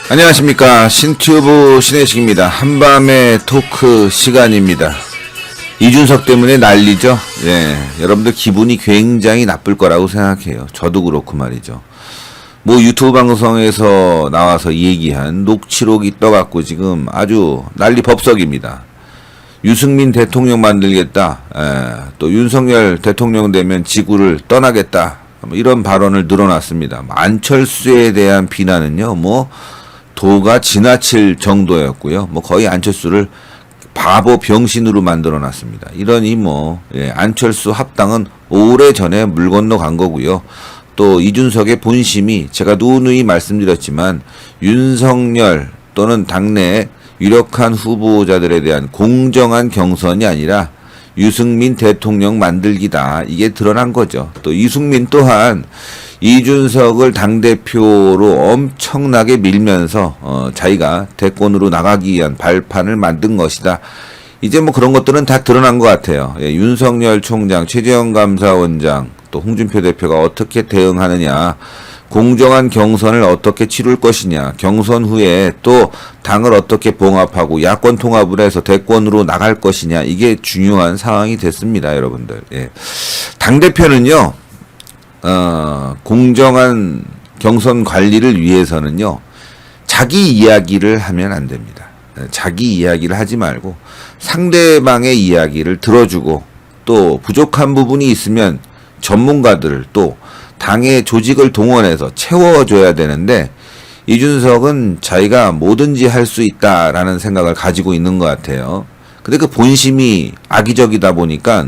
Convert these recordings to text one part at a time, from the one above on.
안녕하십니까. 신튜브 신혜식입니다. 한밤의 토크 시간입니다. 이준석 때문에 난리죠. 예, 여러분들 기분이 굉장히 나쁠 거라고 생각해요. 저도 그렇고 말이죠. 뭐 유튜브 방송에서 나와서 얘기한 녹취록이 떠갖고 지금 아주 난리 법석입니다. 유승민 대통령 만들겠다. 또 윤석열 대통령 되면 지구를 떠나겠다. 뭐 이런 발언을 늘어놨습니다. 안철수에 대한 비난은요, 뭐 도가 지나칠 정도였고요. 뭐 거의 안철수를 바보 병신으로 만들어놨습니다. 이러니 뭐 안철수 합당은 오래전에 물 건너 간 거고요. 또 이준석의 본심이 제가 누누이 말씀드렸지만 윤석열 또는 당내 유력한 후보자들에 대한 공정한 경선이 아니라 유승민 대통령 만들기다. 이게 드러난 거죠. 또 유승민 또한 이준석을 당대표로 엄청나게 밀면서 자기가 대권으로 나가기 위한 발판을 만든 것이다. 이제 뭐 그런 것들은 다 드러난 것 같아요. 예, 윤석열 총장, 최재형 감사원장, 또 홍준표 대표가 어떻게 대응하느냐, 공정한 경선을 어떻게 치룰 것이냐, 경선 후에 또 당을 어떻게 봉합하고 야권 통합을 해서 대권으로 나갈 것이냐, 이게 중요한 상황이 됐습니다, 여러분들. 예. 당대표는요, 공정한 경선 관리를 위해서는요, 자기 이야기를 하면 안 됩니다. 자기 이야기를 하지 말고 상대방의 이야기를 들어주고 또 부족한 부분이 있으면 전문가들을 또 당의 조직을 동원해서 채워줘야 되는데 이준석은 자기가 뭐든지 할 수 있다라는 생각을 가지고 있는 것 같아요. 근데 그 본심이 악의적이다 보니까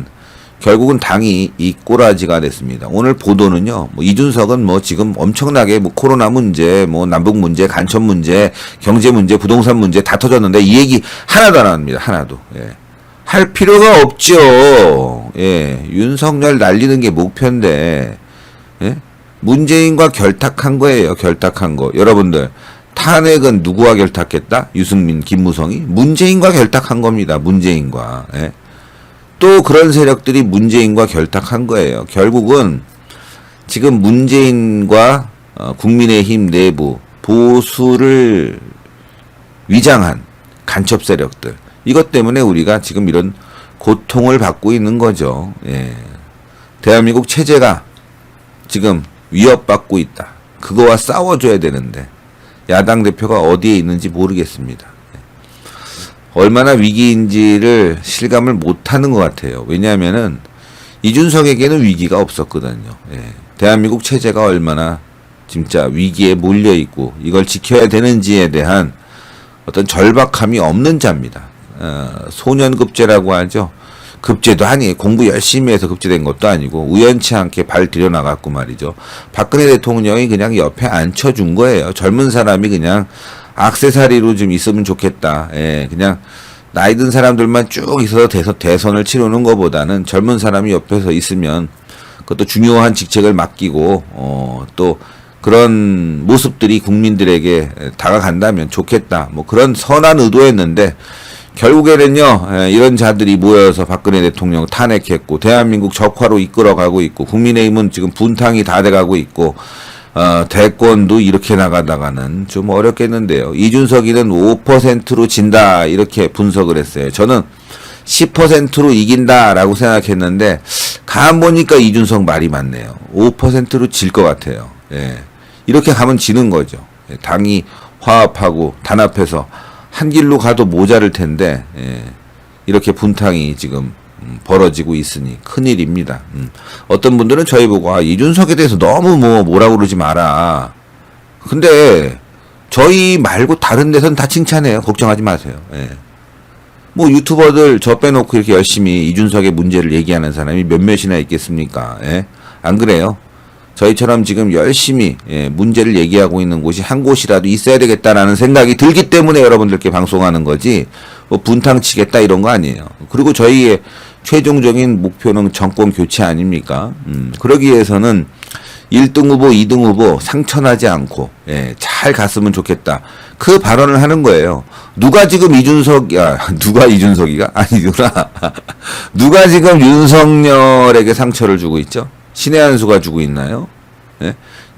결국은 당이 이 꼬라지가 됐습니다. 오늘 보도는요, 뭐 이준석은 뭐 지금 엄청나게 뭐 코로나 문제, 뭐 남북 문제, 간첩 문제, 경제 문제, 부동산 문제 다 터졌는데 이 얘기 하나도 안 합니다. 하나도. 예. 할 필요가 없죠. 예. 윤석열 날리는 게 목표인데, 예? 문재인과 결탁한 거예요. 결탁한 거. 여러분들, 탄핵은 누구와 결탁했다? 유승민, 김무성이? 문재인과 결탁한 겁니다. 문재인과. 예? 또 그런 세력들이 문재인과 결탁한 거예요. 결국은 지금 문재인과 국민의힘 내부 보수를 위장한 간첩 세력들, 이것 때문에 우리가 지금 이런 고통을 받고 있는 거죠. 예. 대한민국 체제가 지금 위협받고 있다. 그거와 싸워줘야 되는데 야당 대표가 어디에 있는지 모르겠습니다. 얼마나 위기인지를 실감을 못하는 것 같아요. 왜냐하면은 이준석에게는 위기가 없었거든요. 예. 대한민국 체제가 얼마나 진짜 위기에 몰려 있고 이걸 지켜야 되는지에 대한 어떤 절박함이 없는 자입니다. 소년급제라고 하죠. 급제도 아니에요. 공부 열심히 해서 급제된 것도 아니고 우연치 않게 발 들여나갔고 말이죠. 박근혜 대통령이 그냥 옆에 앉혀준 거예요. 젊은 사람이 그냥 액세서리로 좀 있으면 좋겠다. 예, 그냥 나이 든 사람들만 쭉 있어서 대선을 치르는 것보다는 젊은 사람이 옆에서 있으면 그것도 중요한 직책을 맡기고 또 그런 모습들이 국민들에게 다가간다면 좋겠다. 뭐 그런 선한 의도였는데 결국에는요, 이런 자들이 모여서 박근혜 대통령 탄핵했고 대한민국 적화로 이끌어가고 있고 국민의힘은 지금 분탕이 다 돼가고 있고 대권도 이렇게 나가다가는 좀 어렵겠는데요. 이준석이는 5%로 진다 이렇게 분석을 했어요. 저는 10%로 이긴다라고 생각했는데 간 보니까 이준석 말이 맞네요. 5%로 질 것 같아요. 예. 이렇게 가면 지는 거죠. 당이 화합하고 단합해서 한 길로 가도 모자랄 텐데 이렇게 분탕이 지금 벌어지고 있으니 큰일입니다. 어떤 분들은 저희 보고 이준석에 대해서 너무 뭐라고 그러지 마라. 근데 저희 말고 다른 데서는 다 칭찬해요. 걱정하지 마세요. 예. 뭐 유튜버들 저 빼놓고 이렇게 열심히 이준석의 문제를 얘기하는 사람이 몇몇이나 있겠습니까? 예? 안 그래요? 저희처럼 지금 열심히 문제를 얘기하고 있는 곳이 한 곳이라도 있어야 되겠다라는 생각이 들기 때문에 여러분들께 방송하는 거지 뭐 분탕 치겠다 이런 거 아니에요. 그리고 저희의 최종적인 목표는 정권 교체 아닙니까? 그러기 위해서는 1등 후보, 2등 후보 상처나지 않고 잘 갔으면 좋겠다. 그 발언을 하는 거예요. 누가 지금 누가 이준석이가? 아니구나. 누가 지금 윤석열에게 상처를 주고 있죠? 신의 한 수가 주고 있나요? 예?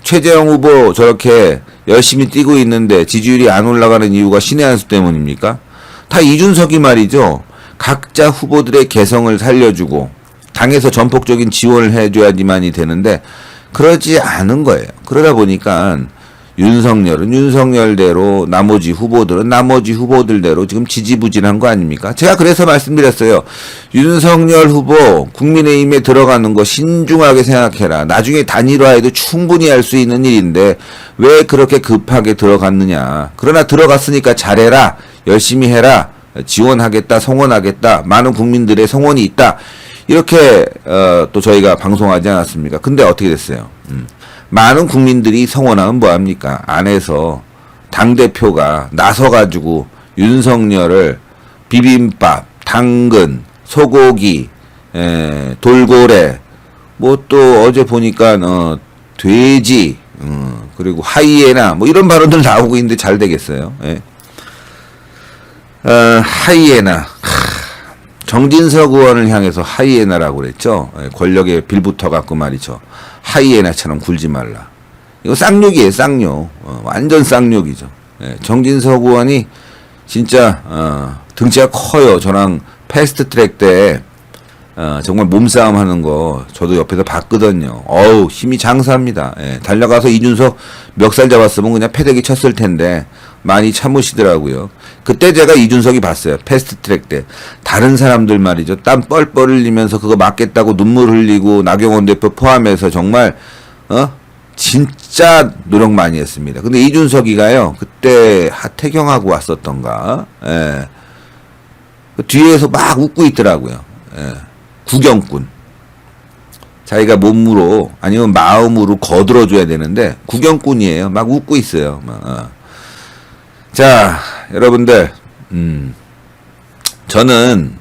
최재형 후보 저렇게 열심히 뛰고 있는데 지지율이 안 올라가는 이유가 신의 한 수 때문입니까? 다 이준석이 말이죠. 각자 후보들의 개성을 살려주고 당에서 전폭적인 지원을 해줘야지만이 되는데 그러지 않은 거예요. 그러다 보니까 윤석열은 윤석열대로 나머지 후보들은 나머지 후보들대로 지금 지지부진한 거 아닙니까? 제가 그래서 말씀드렸어요. 윤석열 후보 국민의힘에 들어가는 거 신중하게 생각해라. 나중에 단일화해도 충분히 할 수 있는 일인데 왜 그렇게 급하게 들어갔느냐. 그러나 들어갔으니까 잘해라. 열심히 해라. 지원하겠다. 성원하겠다. 많은 국민들의 성원이 있다. 이렇게 또 저희가 방송하지 않았습니까? 근데 어떻게 됐어요? 많은 국민들이 성원하면 뭐합니까? 안에서 당대표가 나서가지고 윤석열을 비빔밥, 당근, 소고기, 돌고래, 뭐 또 어제 보니까 돼지, 그리고 하이에나 뭐 이런 발언들 나오고 있는데 잘 되겠어요? 예. 하이에나. 정진석 의원을 향해서 하이에나라고 그랬죠. 권력에 빌붙어갖고 말이죠. 하이에나처럼 굴지 말라. 이거 쌍욕이에요, 쌍욕. 완전 쌍욕이죠. 정진석 의원이 진짜 등치가 커요. 저랑 패스트 트랙 때 정말 몸싸움 하는 거 저도 옆에서 봤거든요. 어우, 힘이 장사합니다. 달려가서 이준석 멱살 잡았으면 그냥 패대기 쳤을 텐데 많이 참으시더라고요. 그때 제가 이준석이 봤어요. 패스트트랙 때. 다른 사람들 말이죠. 땀 뻘뻘 흘리면서 그거 맞겠다고 눈물 흘리고 나경원 대표 포함해서 정말 진짜 노력 많이 했습니다. 근데 이준석이가요. 그때 하태경하고 왔었던가. 그 뒤에서 막 웃고 있더라고요. 구경꾼. 자기가 몸으로 아니면 마음으로 거들어줘야 되는데 구경꾼이에요. 막 웃고 있어요. 자, 여러분들, 저는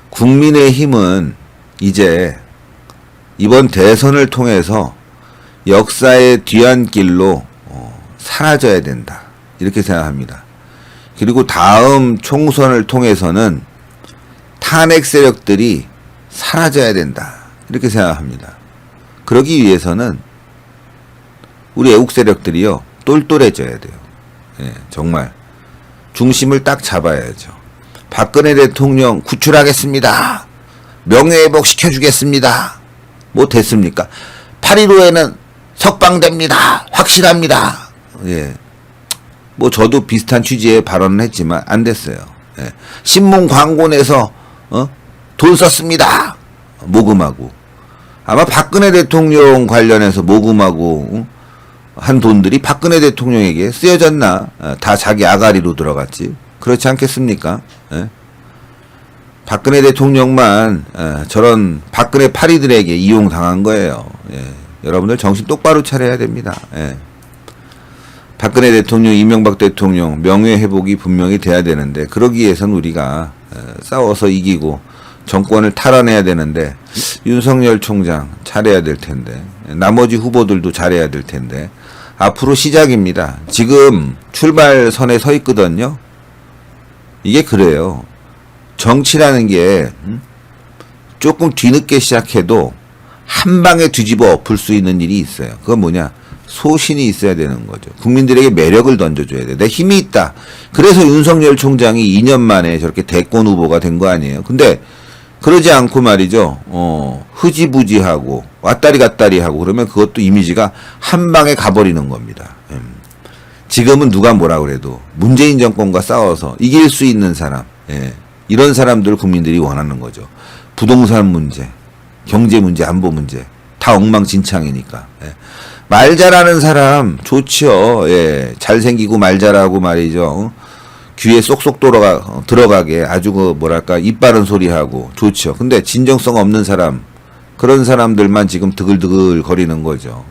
국민의힘은 이제 이번 대선을 통해서 역사의 뒤안길로 사라져야 된다. 이렇게 생각합니다. 그리고 다음 총선을 통해서는 탄핵 세력들이 사라져야 된다. 이렇게 생각합니다. 그러기 위해서는 우리 애국 세력들이요, 똘똘해져야 돼요. 정말 중심을 딱 잡아야죠. 박근혜 대통령 구출하겠습니다. 명예회복 시켜주겠습니다. 뭐 됐습니까? 8.15에는 석방됩니다. 확실합니다. 뭐 저도 비슷한 취지의 발언을 했지만 안 됐어요. 신문 광고 내서 돈 썼습니다. 모금하고. 아마 박근혜 대통령 관련해서 모금하고 한 돈들이 박근혜 대통령에게 쓰여졌나? 다 자기 아가리로 들어갔지. 그렇지 않겠습니까? 박근혜 대통령만 저런 박근혜 파리들에게 이용당한 거예요. 여러분들 정신 똑바로 차려야 됩니다. 박근혜 대통령, 이명박 대통령 명예회복이 분명히 돼야 되는데 그러기 위해서는 우리가 싸워서 이기고 정권을 탈환해야 되는데 윤석열 총장 잘해야 될 텐데 나머지 후보들도 잘해야 될 텐데 앞으로 시작입니다. 지금 출발선에 서 있거든요. 이게 그래요. 정치라는 게 조금 뒤늦게 시작해도 한 방에 뒤집어 엎을 수 있는 일이 있어요. 그건 뭐냐? 소신이 있어야 되는 거죠. 국민들에게 매력을 던져줘야 돼. 내 힘이 있다. 그래서 윤석열 총장이 2년 만에 저렇게 대권 후보가 된 거 아니에요. 근데 그러지 않고 말이죠. 흐지부지하고 왔다리 갔다리 하고 그러면 그것도 이미지가 한 방에 가버리는 겁니다. 지금은 누가 뭐라 그래도 문재인 정권과 싸워서 이길 수 있는 사람, 이런 사람들 국민들이 원하는 거죠. 부동산 문제, 경제 문제, 안보 문제 다 엉망진창이니까. 말 잘하는 사람 좋죠. 잘생기고 말 잘하고 말이죠. 귀에 쏙쏙 들어가게 아주 그 뭐랄까 입 바른 소리하고 좋죠. 근데 진정성 없는 사람, 그런 사람들만 지금 드글드글 거리는 거죠.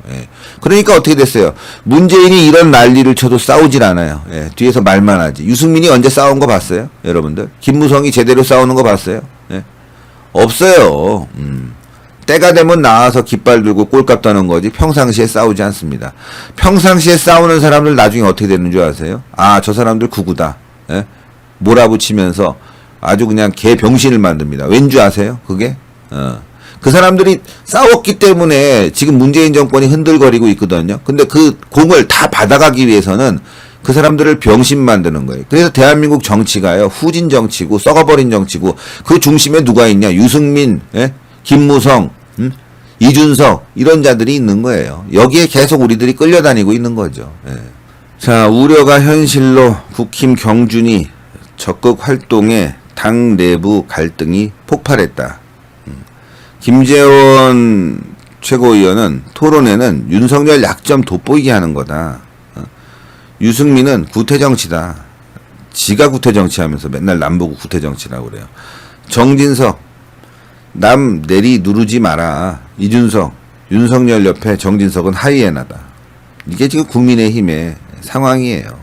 그러니까 어떻게 됐어요? 문재인이 이런 난리를 쳐도 싸우질 않아요. 뒤에서 말만 하지. 유승민이 언제 싸운 거 봤어요? 여러분들? 김무성이 제대로 싸우는 거 봤어요? 없어요. 때가 되면 나와서 깃발 들고 꼴값 따는 거지 평상시에 싸우지 않습니다. 평상시에 싸우는 사람들 나중에 어떻게 되는 줄 아세요? 아, 저 사람들 구구다. 몰아붙이면서 아주 그냥 개 병신을 만듭니다. 왠 줄 아세요? 그게? 그 사람들이 싸웠기 때문에 지금 문재인 정권이 흔들거리고 있거든요. 근데 그 공을 다 받아가기 위해서는 그 사람들을 병신 만드는 거예요. 그래서 대한민국 정치가요, 후진 정치고 썩어버린 정치고, 그 중심에 누가 있냐? 유승민, 예? 김무성, 이준석, 이런 자들이 있는 거예요. 여기에 계속 우리들이 끌려다니고 있는 거죠. 예. 자, 우려가 현실로 국힘 경준이 적극 활동에 당 내부 갈등이 폭발했다. 김재원 최고위원은 토론회는 윤석열 약점 돋보이게 하는 거다. 유승민은 구태정치다. 지가 구태정치하면서 맨날 남보고 구태정치라고 그래요. 정진석, 남 내리 누르지 마라. 이준석, 윤석열 옆에 정진석은 하이에나다. 이게 지금 국민의힘의 상황이에요.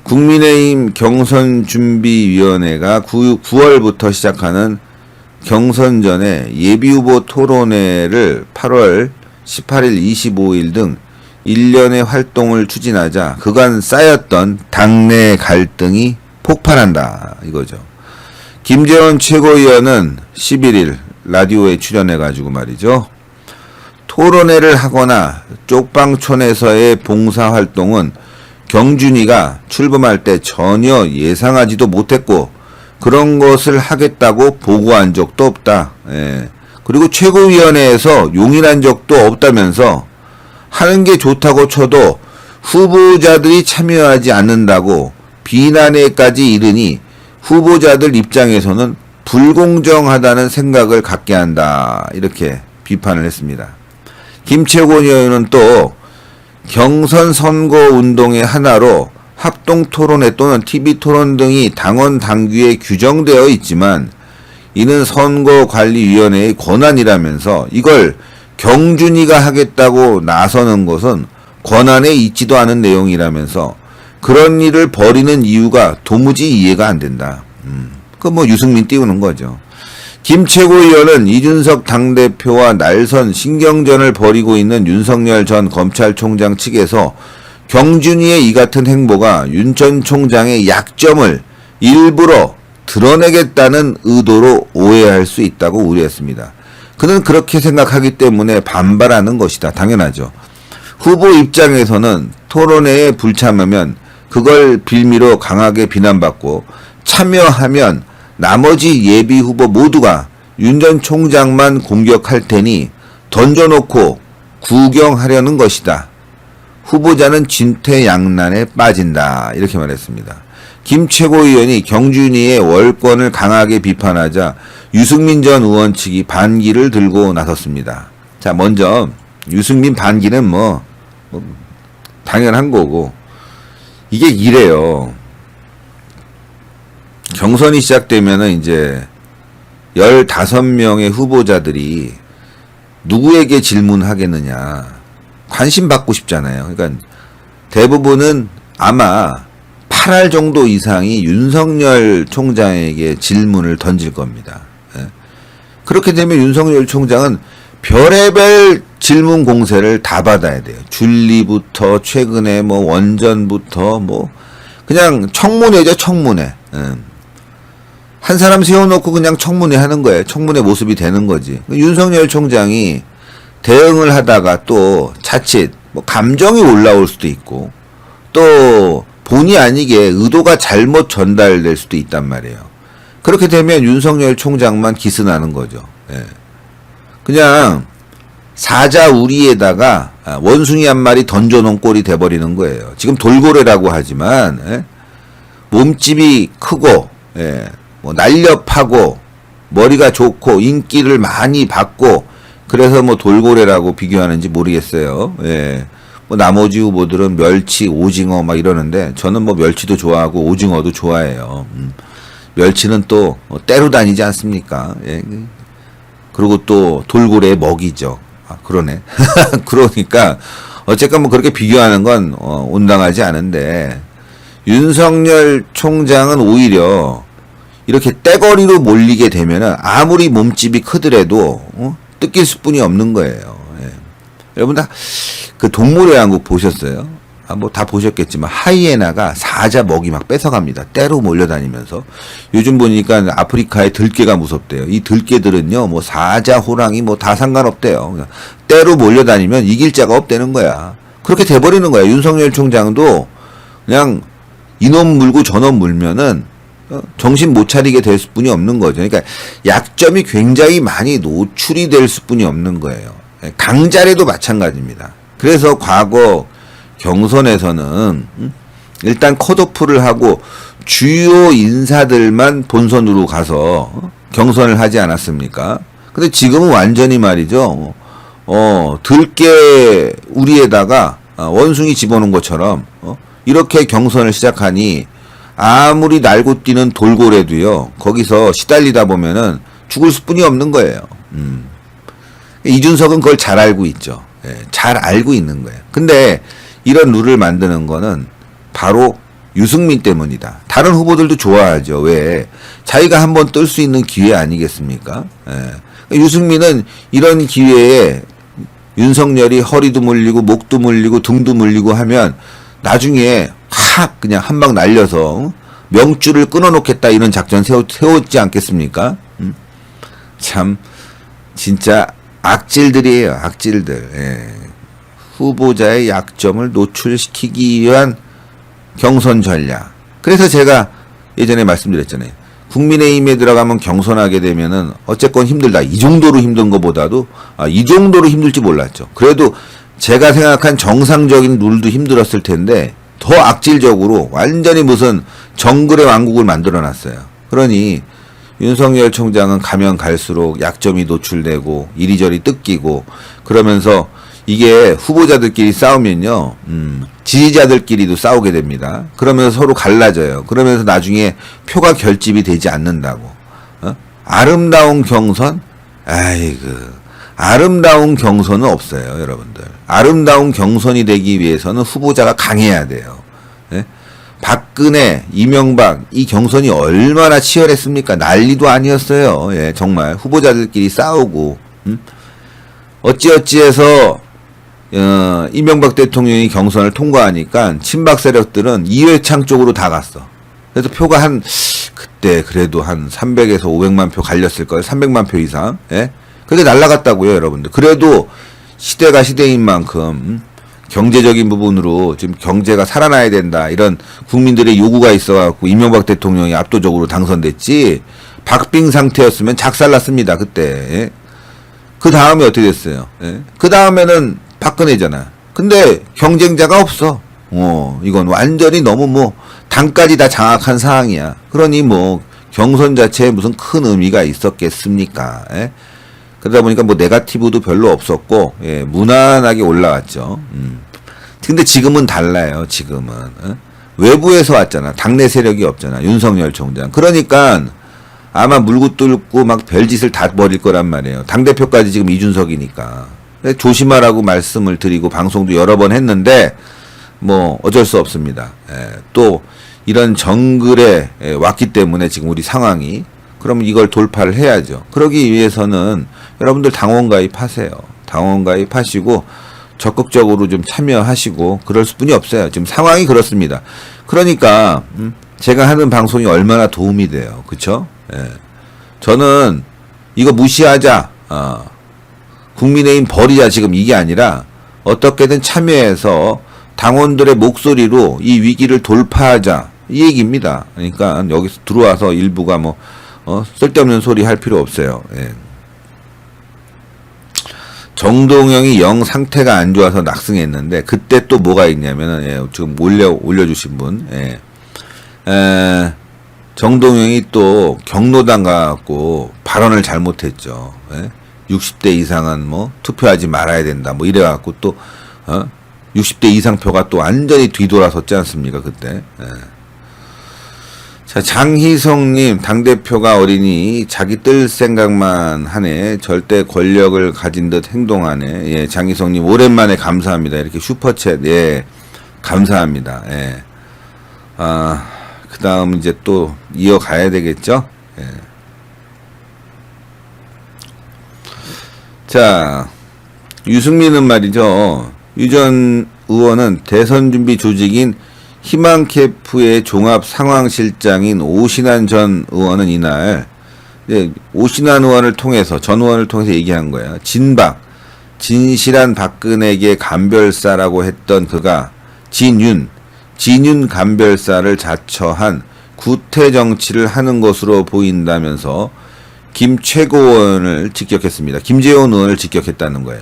국민의힘 경선준비위원회가 9월부터 시작하는 경선 전에 예비후보 토론회를 8월 18일, 25일 등 일련의 활동을 추진하자 그간 쌓였던 당내 갈등이 폭발한다 이거죠. 김재원 최고위원은 11일 라디오에 출연해가지고 말이죠. 토론회를 하거나 쪽방촌에서의 봉사활동은 경준이가 출범할 때 전혀 예상하지도 못했고 그런 것을 하겠다고 보고한 적도 없다. 예. 그리고 최고위원회에서 용인한 적도 없다면서 하는 게 좋다고 쳐도 후보자들이 참여하지 않는다고 비난에까지 이르니 후보자들 입장에서는 불공정하다는 생각을 갖게 한다. 이렇게 비판을 했습니다. 김채곤 의원은 또 경선 선거 운동의 하나로 합동토론회 또는 TV토론 등이 당원 당규에 규정되어 있지만 이는 선거관리위원회의 권한이라면서 이걸 경준이가 하겠다고 나서는 것은 권한에 있지도 않은 내용이라면서 그런 일을 벌이는 이유가 도무지 이해가 안 된다. 그 뭐 유승민 띄우는 거죠. 김 최고위원은 이준석 당대표와 날선 신경전을 벌이고 있는 윤석열 전 검찰총장 측에서 경준이의 이 같은 행보가 윤 전 총장의 약점을 일부러 드러내겠다는 의도로 오해할 수 있다고 우려했습니다. 그는 그렇게 생각하기 때문에 반발하는 것이다. 당연하죠. 후보 입장에서는 토론회에 불참하면 그걸 빌미로 강하게 비난받고 참여하면 나머지 예비 후보 모두가 윤 전 총장만 공격할 테니 던져놓고 구경하려는 것이다. 후보자는 진퇴양난에 빠진다. 이렇게 말했습니다. 김 최고위원이 경준이의 월권을 강하게 비판하자 유승민 전 의원 측이 반기를 들고 나섰습니다. 자, 먼저 유승민 반기는 뭐 당연한 거고 이게 이래요. 경선이 시작되면은 이제 15명의 후보자들이 누구에게 질문하겠느냐 관심 받고 싶잖아요. 그러니까 대부분은 아마 8할 정도 이상이 윤석열 총장에게 질문을 던질 겁니다. 예. 그렇게 되면 윤석열 총장은 별의별 질문 공세를 다 받아야 돼요. 줄리부터 최근에 뭐 원전부터 뭐 그냥 청문회죠, 청문회. 예. 한 사람 세워놓고 그냥 청문회 하는 거예요. 청문회 모습이 되는 거지. 윤석열 총장이 대응을 하다가 또 자칫 뭐 감정이 올라올 수도 있고 또 본의 아니게 의도가 잘못 전달될 수도 있단 말이에요. 그렇게 되면 윤석열 총장만 기스나는 거죠. 예. 그냥 사자우리에다가 원숭이 한 마리 던져놓은 꼴이 돼버리는 거예요. 지금 돌고래라고 하지만 예? 몸집이 크고 예. 뭐 날렵하고 머리가 좋고 인기를 많이 받고 그래서 뭐 돌고래라고 비교하는지 모르겠어요. 예. 뭐 나머지 후보들은 멸치, 오징어 막 이러는데 저는 뭐 멸치도 좋아하고 오징어도 좋아해요. 멸치는 또 때로 다니지 않습니까? 예. 그리고 또 돌고래의 먹이죠. 아, 그러네. 그러니까 어쨌건 뭐 그렇게 비교하는 건 온당하지 않은데 윤석열 총장은 오히려 이렇게 떼거리로 몰리게 되면은 아무리 몸집이 크더라도 뜯길 수뿐이 없는 거예요. 예. 여러분 다 그 동물의 왕국 보셨어요? 뭐 다 보셨겠지만 하이에나가 사자 먹이 막 뺏어갑니다. 떼로 몰려다니면서. 요즘 보니까 아프리카의 들깨가 무섭대요. 이 들깨들은요, 뭐 사자, 호랑이 뭐 다 상관없대요. 그냥 떼로 몰려다니면 이길 자가 없다는 거야. 그렇게 돼버리는 거야. 윤석열 총장도 그냥 이놈 물고 저놈 물면은 정신 못 차리게 될 수뿐이 없는 거죠. 그러니까 약점이 굉장히 많이 노출이 될 수뿐이 없는 거예요. 강자래도 마찬가지입니다. 그래서 과거 경선에서는 일단 컷오프를 하고 주요 인사들만 본선으로 가서 경선을 하지 않았습니까? 근데 지금은 완전히 말이죠. 들깨 우리에다가 원숭이 집어넣은 것처럼 이렇게 경선을 시작하니 아무리 날고 뛰는 돌고래도요. 거기서 시달리다 보면은 죽을 수뿐이 없는 거예요. 이준석은 그걸 잘 알고 있죠. 예, 잘 알고 있는 거예요. 근데 이런 룰을 만드는 거는 바로 유승민 때문이다. 다른 후보들도 좋아하죠. 왜? 자기가 한번 뜰 수 있는 기회 아니겠습니까? 예. 유승민은 이런 기회에 윤석열이 허리도 물리고 목도 물리고 등도 물리고 하면 나중에 확 그냥 한 방 날려서 명줄을 끊어놓겠다 이런 작전 세웠지 않겠습니까? 참 진짜 악질들이에요. 악질들. 예. 후보자의 약점을 노출시키기 위한 경선 전략. 그래서 제가 예전에 말씀드렸잖아요. 국민의힘에 들어가면 경선하게 되면은 어쨌건 힘들다. 이 정도로 힘든 것보다도 이 정도로 힘들지 몰랐죠. 그래도 제가 생각한 정상적인 룰도 힘들었을 텐데 더 악질적으로 완전히 무슨 정글의 왕국을 만들어 놨어요. 그러니 윤석열 총장은 가면 갈수록 약점이 노출되고 이리저리 뜯기고 그러면서 이게 후보자들끼리 싸우면요, 지지자들끼리도 싸우게 됩니다. 그러면서 서로 갈라져요. 그러면서 나중에 표가 결집이 되지 않는다고. 아름다운 경선? 아름다운 경선은 없어요, 여러분들. 아름다운 경선이 되기 위해서는 후보자가 강해야 돼요. 예? 박근혜, 이명박, 이 경선이 얼마나 치열했습니까? 난리도 아니었어요. 예, 정말. 후보자들끼리 싸우고, 어찌어찌해서, 이명박 대통령이 경선을 통과하니까 친박 세력들은 이회창 쪽으로 다 갔어. 그래서 표가 그때 그래도 한 300에서 500만 표 갈렸을걸. 300만 표 이상. 예? 그게 날라갔다고요, 여러분들. 그래도 시대가 시대인 만큼 경제적인 부분으로 지금 경제가 살아나야 된다. 이런 국민들의 요구가 있어갖고 이명박 대통령이 압도적으로 당선됐지. 박빙 상태였으면 작살났습니다, 그때. 예? 그 다음에 어떻게 됐어요? 예? 그 다음에는 박근혜잖아. 근데 경쟁자가 없어. 이건 완전히 너무 당까지 다 장악한 상황이야. 그러니 경선 자체에 무슨 큰 의미가 있었겠습니까? 예? 그러다 보니까 네거티브도 별로 없었고, 예, 무난하게 올라왔죠. 근데 지금은 달라요, 지금은. 외부에서 왔잖아. 당내 세력이 없잖아. 윤석열 총장. 그러니까 아마 물고 뚫고 막 별짓을 다 벌일 거란 말이에요. 당대표까지 지금 이준석이니까. 조심하라고 말씀을 드리고 방송도 여러 번 했는데, 어쩔 수 없습니다. 예, 또, 이런 정글에 왔기 때문에 지금 우리 상황이. 그럼 이걸 돌파를 해야죠. 그러기 위해서는 여러분들 당원 가입하세요. 당원 가입하시고 적극적으로 좀 참여하시고 그럴 수뿐이 없어요. 지금 상황이 그렇습니다. 그러니까 제가 하는 방송이 얼마나 도움이 돼요. 그쵸? 예. 저는 이거 무시하자. 국민의힘 버리자 지금 이게 아니라 어떻게든 참여해서 당원들의 목소리로 이 위기를 돌파하자. 이 얘기입니다. 그러니까 여기서 들어와서 일부가 쓸데없는 소리 할 필요 없어요. 예. 정동영이 영 상태가 안 좋아서 낙승했는데, 그때 또 뭐가 있냐면은, 예, 지금 올려주신 분, 예. 정동영이 또 경로당 가갖고 발언을 잘못했죠. 예. 60대 이상은 투표하지 말아야 된다. 이래갖고 또, 60대 이상 표가 또 완전히 뒤돌아섰지 않습니까, 그때. 예. 자, 장희성님, 당대표가 어리니 자기 뜰 생각만 하네. 절대 권력을 가진 듯 행동하네. 예, 장희성님, 오랜만에 감사합니다. 이렇게 슈퍼챗, 예, 감사합니다. 예. 그 다음 이제 또 이어가야 되겠죠? 예. 자, 유승민은 말이죠. 의원은 대선 준비 조직인 희망캠프의 종합 상황실장인 오신환 전 의원은 이날 오신환 의원을 통해서 전 의원을 통해서 얘기한 거야. 진실한 박근혜계 간별사라고 했던 그가 진윤 간별사를 자처한 구태 정치를 하는 것으로 보인다면서 김 최고원을 직격했습니다. 김재원 의원을 직격했다는 거예요.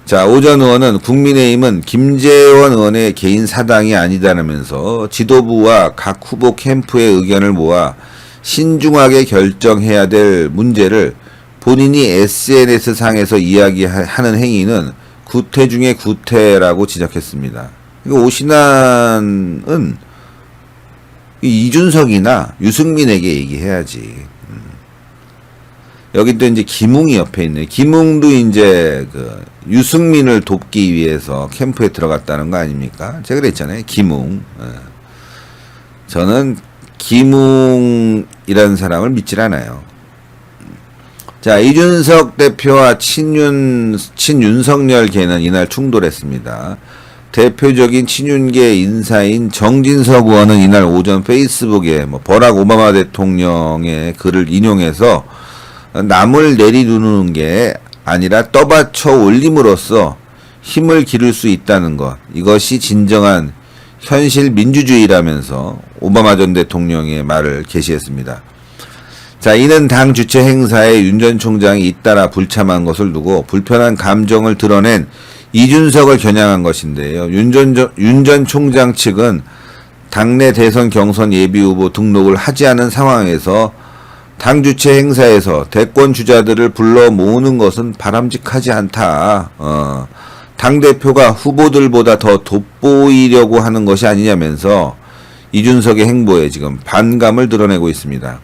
자, 오 전 의원은 국민의힘은 김재원 의원의 개인 사당이 아니다라면서 지도부와 각 후보 캠프의 의견을 모아 신중하게 결정해야 될 문제를 본인이 SNS상에서 이야기하는 행위는 구태 중에 구태라고 지적했습니다. 오신환은 이준석이나 유승민에게 얘기해야지. 여기 또 이제 김웅이 옆에 있네. 김웅도 이제 유승민을 돕기 위해서 캠프에 들어갔다는 거 아닙니까? 제가 그랬잖아요. 김웅. 저는 김웅이라는 사람을 믿질 않아요. 자, 이준석 대표와 친윤석열계는 이날 충돌했습니다. 대표적인 친윤계 인사인 정진석 의원은 이날 오전 페이스북에 버락 오바마 대통령의 글을 인용해서 남을 내리누르는 게 아니라 떠받쳐 올림으로써 힘을 기를 수 있다는 것. 이것이 진정한 현실 민주주의라면서 오바마 전 대통령의 말을 게시했습니다. 자, 이는 당 주최 행사에 윤 전 총장이 잇따라 불참한 것을 두고 불편한 감정을 드러낸 이준석을 겨냥한 것인데요. 윤 전 총장 측은 당내 대선 경선 예비후보 등록을 하지 않은 상황에서 당 주최 행사에서 대권 주자들을 불러 모으는 것은 바람직하지 않다. 당대표가 후보들보다 더 돋보이려고 하는 것이 아니냐면서 이준석의 행보에 지금 반감을 드러내고 있습니다.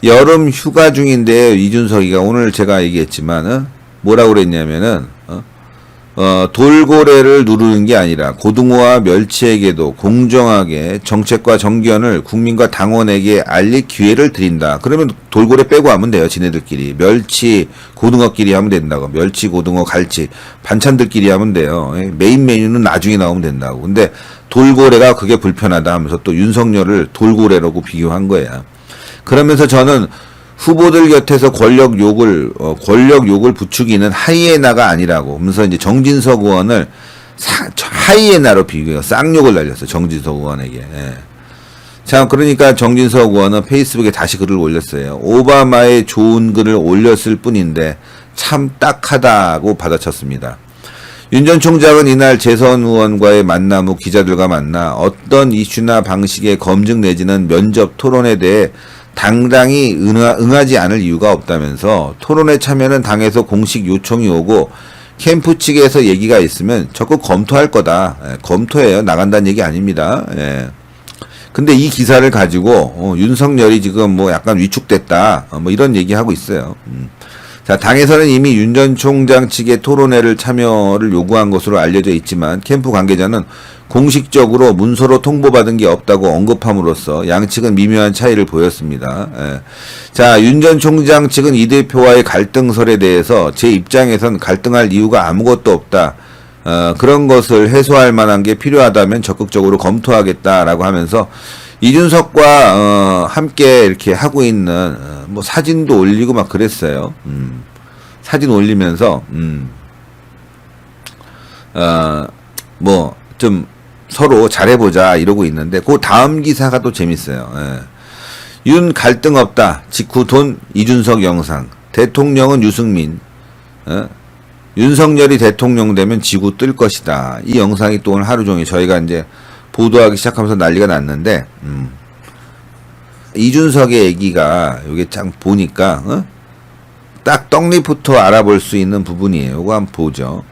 여름 휴가 중인데 이준석이가 오늘 제가 얘기했지만 뭐라고 그랬냐면은 돌고래를 누르는 게 아니라 고등어와 멸치에게도 공정하게 정책과 정견을 국민과 당원에게 알릴 기회를 드린다. 그러면 돌고래 빼고 하면 돼요. 지네들끼리. 멸치, 고등어끼리 하면 된다고. 멸치, 고등어, 갈치. 반찬들끼리 하면 돼요. 메인 메뉴는 나중에 나오면 된다고. 근데 돌고래가 그게 불편하다 하면서 또 윤석열을 돌고래라고 비교한 거야. 그러면서 저는 후보들 곁에서 권력 욕을 부추기는 하이에나가 아니라고 하면서 이제 정진석 의원을 하이에나로 비교해요. 쌍욕을 날렸어요. 정진석 의원에게. 예. 자, 그러니까 정진석 의원은 페이스북에 다시 글을 올렸어요. 오바마의 좋은 글을 올렸을 뿐인데 참 딱하다고 받아쳤습니다. 윤 전 총장은 이날 재선 의원과의 만남 후 기자들과 만나 어떤 이슈나 방식의 검증 내지는 면접 토론에 대해 당당히 응하지 않을 이유가 없다면서 토론에 참여는 당에서 공식 요청이 오고 캠프 측에서 얘기가 있으면 적극 검토할 거다. 검토해요. 나간다는 얘기 아닙니다. 근데 이 기사를 가지고 윤석열이 지금 약간 위축됐다. 이런 얘기하고 있어요. 자, 당에서는 이미 윤 전 총장 측의 토론회를 참여를 요구한 것으로 알려져 있지만 캠프 관계자는 공식적으로 문서로 통보받은 게 없다고 언급함으로써 양측은 미묘한 차이를 보였습니다. 자, 윤 전 총장 측은 이 대표와의 갈등설에 대해서 제 입장에선 갈등할 이유가 아무것도 없다. 그런 것을 해소할 만한 게 필요하다면 적극적으로 검토하겠다라고 하면서 이준석과 함께 이렇게 하고 있는 사진도 올리고 막 그랬어요. 사진 올리면서 좀 서로 잘해보자 이러고 있는데 그 다음 기사가 또 재밌어요. 윤 갈등 없다. 직후 돈 이준석 영상. 대통령은 유승민. 윤석열이 대통령 되면 지구 뜰 것이다. 이 영상이 또 오늘 하루 종일 저희가 이제 보도하기 시작하면서 난리가 났는데 이준석의 얘기가 여기 참 보니까 딱 떡잎부터 알아볼 수 있는 부분이에요. 이거 한번 보죠.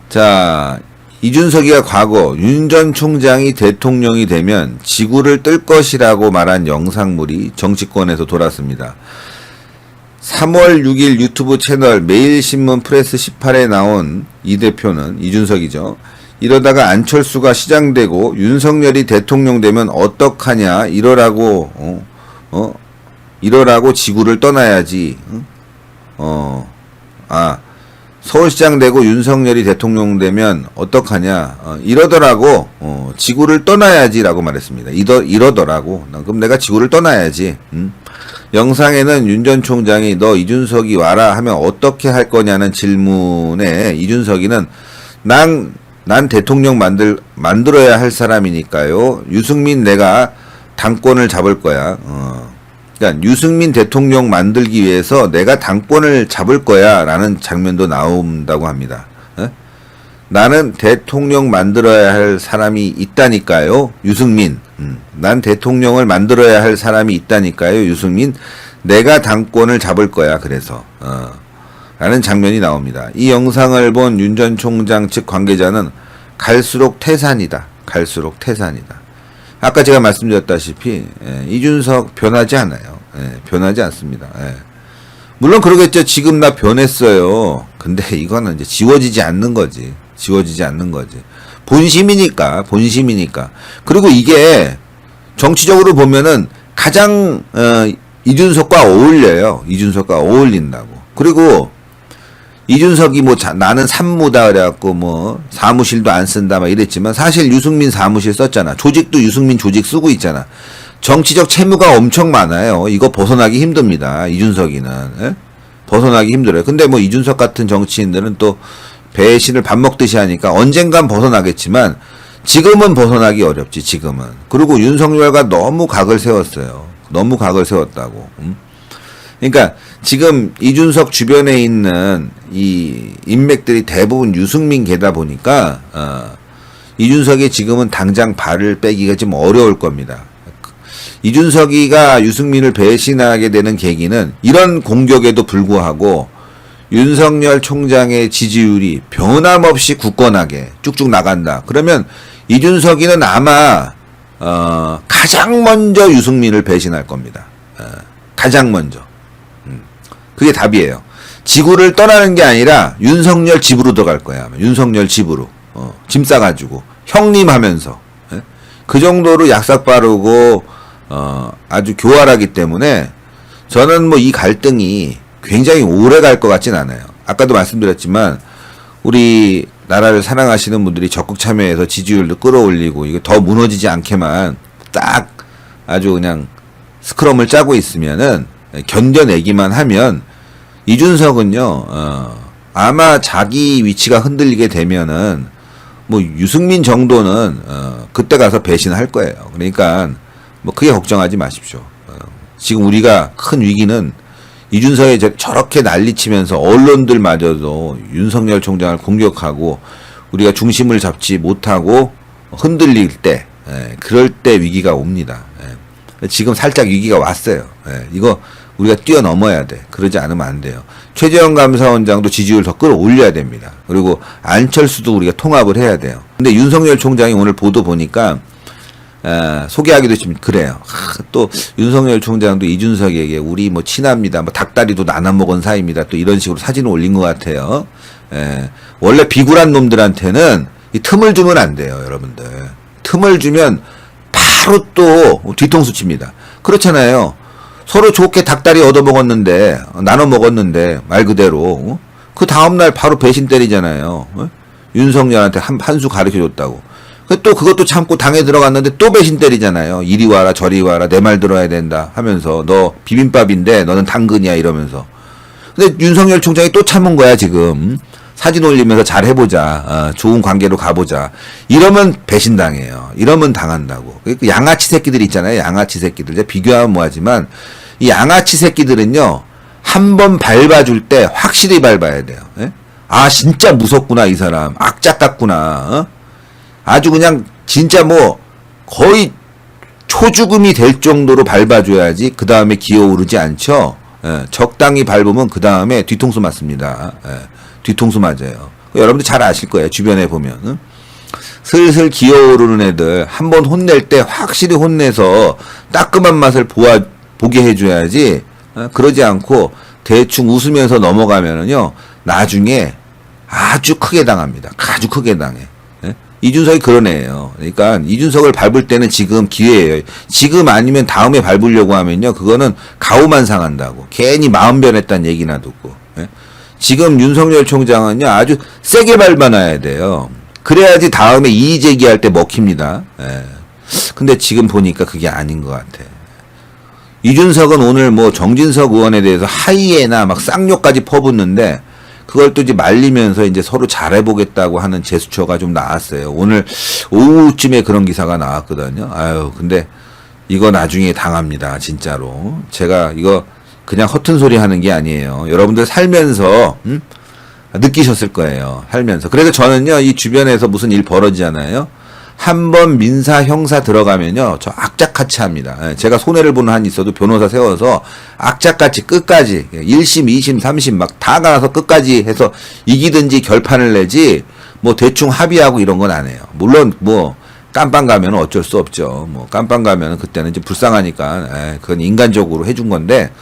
자, 이준석이가 과거 윤 전 총장이 대통령이 되면 지구를 뜰 것이라고 말한 영상물이 정치권에서 돌았습니다. 3월 6일 유튜브 채널 매일신문 프레스 18에 나온 이 대표는 이준석이죠. 이러다가 안철수가 시장되고 윤석열이 대통령 되면 어떡하냐 이러라고 이러라고 지구를 떠나야지. 서울시장 되고 윤석열이 대통령 되면 어떡하냐, 이러더라고. 지구를 떠나야지라고 말했습니다. 이러더라고. 그럼 내가 지구를 떠나야지. 영상에는 윤 전 총장이 너 이준석이 와라 하면 어떻게 할 거냐는 질문에 이준석이는 난 대통령 만들어야 할 사람이니까요. 유승민 내가 당권을 잡을 거야. 그러니까 유승민 대통령 만들기 위해서 내가 당권을 잡을 거야 라는 장면도 나온다고 합니다. 나는 대통령 만들어야 할 사람이 있다니까요. 유승민. 난 대통령을 만들어야 할 사람이 있다니까요. 유승민. 내가 당권을 잡을 거야. 그래서 라는 장면이 나옵니다. 이 영상을 본 윤 전 총장 측 관계자는 갈수록 태산이다. 갈수록 태산이다. 아까 제가 말씀드렸다시피 이준석 변하지 않아요. 변하지 않습니다. 물론 그러겠죠. 지금 나 변했어요. 근데 이거는 이제 지워지지 않는 거지. 지워지지 않는 거지. 본심이니까. 그리고 이게 정치적으로 보면은 가장 이준석과 어울려요. 이준석과 어울린다고. 그리고 이준석이 뭐 나는 산무다 그래갖고 뭐 사무실도 안 쓴다 막 이랬지만 사실 유승민 사무실 썼잖아. 조직도 유승민 조직 쓰고 있잖아. 정치적 채무가 엄청 많아요. 이거 벗어나기 힘듭니다. 이준석이는. 벗어나기 힘들어요. 근데 뭐 이준석 같은 정치인들은 또 배신을 밥 먹듯이 하니까 언젠간 벗어나겠지만 지금은 벗어나기 어렵지. 지금은. 그리고 윤석열과 너무 각을 세웠어요. 너무 각을 세웠다고. 그러니까 지금 이준석 주변에 있는 이 인맥들이 대부분 유승민 계다 보니까 이준석이 지금은 당장 발을 빼기가 좀 어려울 겁니다. 이준석이가 유승민을 배신하게 되는 계기는 이런 공격에도 불구하고 윤석열 총장의 지지율이 변함없이 굳건하게 쭉쭉 나간다. 그러면 이준석이는 아마 가장 먼저 유승민을 배신할 겁니다. 가장 먼저. 그게 답이에요. 지구를 떠나는 게 아니라 윤석열 집으로 들어갈 거야. 윤석열 집으로. 짐 싸가지고. 형님 하면서. 그 정도로 약삭 빠르고, 아주 교활하기 때문에 저는 뭐 이 갈등이 굉장히 오래 갈 것 같진 않아요. 아까도 말씀드렸지만, 우리 나라를 사랑하시는 분들이 적극 참여해서 지지율도 끌어올리고, 이거 더 무너지지 않게만 딱 아주 그냥 스크럼을 짜고 있으면은, 견뎌내기만 하면 이준석은요 아마 자기 위치가 흔들리게 되면은 뭐 유승민 정도는 그때 가서 배신할 거예요. 그러니까 뭐 크게 걱정하지 마십시오. 지금 우리가 큰 위기는 이준석이 저렇게 난리치면서 언론들마저도 윤석열 총장을 공격하고 우리가 중심을 잡지 못하고 흔들릴 때 그럴 때 위기가 옵니다. 지금 살짝 위기가 왔어요. 이거 우리가 뛰어넘어야 돼. 그러지 않으면 안 돼요. 최재형 감사원장도 지지율 더 끌어올려야 됩니다. 그리고 안철수도 우리가 통합을 해야 돼요. 근데 윤석열 총장이 오늘 보도 보니까 소개하기도 좀 그래요. 또 윤석열 총장도 이준석에게 우리 뭐 친합니다. 뭐 닭다리도 나눠 먹은 사이입니다. 또 이런 식으로 사진을 올린 것 같아요. 원래 비굴한 놈들한테는 이 틈을 주면 안 돼요, 여러분들. 틈을 주면 바로 또 뒤통수 칩니다. 그렇잖아요. 서로 좋게 닭다리 얻어먹었는데, 나눠 먹었는데, 말 그대로, 그 다음날 바로 배신 때리잖아요. 윤석열한테 한 수 가르쳐 줬다고. 또 그것도 참고 당에 들어갔는데 또 배신 때리잖아요. 이리 와라, 저리 와라, 내 말 들어야 된다 하면서, 너 비빔밥인데 너는 당근이야 이러면서. 근데 윤석열 총장이 또 참은 거야, 지금. 사진 올리면서 잘 해보자. 좋은 관계로 가보자. 이러면 배신당해요. 이러면 당한다고. 그 양아치 새끼들 있잖아요. 양아치 새끼들. 제가 비교하면 뭐하지만 이 양아치 새끼들은요. 한 번 밟아줄 때 확실히 밟아야 돼요. 아 진짜 무섭구나 이 사람. 악착 같구나. 아주 그냥 진짜 뭐 거의 초죽음이 될 정도로 밟아줘야지 그 다음에 기어오르지 않죠. 적당히 밟으면 그 다음에 뒤통수 맞습니다. 뒤통수 맞아요. 여러분들 잘 아실 거예요. 주변에 보면. 슬슬 기어오르는 애들 한 번 혼낼 때 확실히 혼내서 따끔한 맛을 보게 해줘야지. 그러지 않고 대충 웃으면서 넘어가면은요. 나중에 아주 크게 당합니다. 아주 크게 당해. 이준석이 그런 애예요. 그러니까 이준석을 밟을 때는 지금 기회예요. 지금 아니면 다음에 밟으려고 하면요. 그거는 가오만 상한다고. 괜히 마음 변했다는 얘기나 듣고. 지금 윤석열 총장은요, 아주 세게 밟아놔야 돼요. 그래야지 다음에 이의 제기할 때 먹힙니다. 예. 근데 지금 보니까 그게 아닌 것 같아. 이준석은 오늘 뭐 정진석 의원에 대해서 하이에나 막 쌍욕까지 퍼붓는데, 그걸 또 이제 말리면서 이제 서로 잘해보겠다고 하는 제스처가 좀 나왔어요. 오늘 오후쯤에 그런 기사가 나왔거든요. 아유, 근데 이거 나중에 당합니다. 진짜로. 제가 이거 그냥 허튼 소리 하는 게 아니에요. 여러분들 살면서, 느끼셨을 거예요. 살면서. 그래서 저는요, 이 주변에서 무슨 일 벌어지잖아요. 한번 민사 형사 들어가면요, 저 악착같이 합니다. 제가 손해를 보는 한 있어도 변호사 세워서 악착같이 끝까지 1심, 2심, 3심 막 다 가서 끝까지 해서 이기든지 결판을 내지 뭐 대충 합의하고 이런 건 안 해요. 물론 뭐 깜빵 가면 어쩔 수 없죠. 뭐 깜빵 가면 그때는 이제 불쌍하니까 그건 인간적으로 해준 건데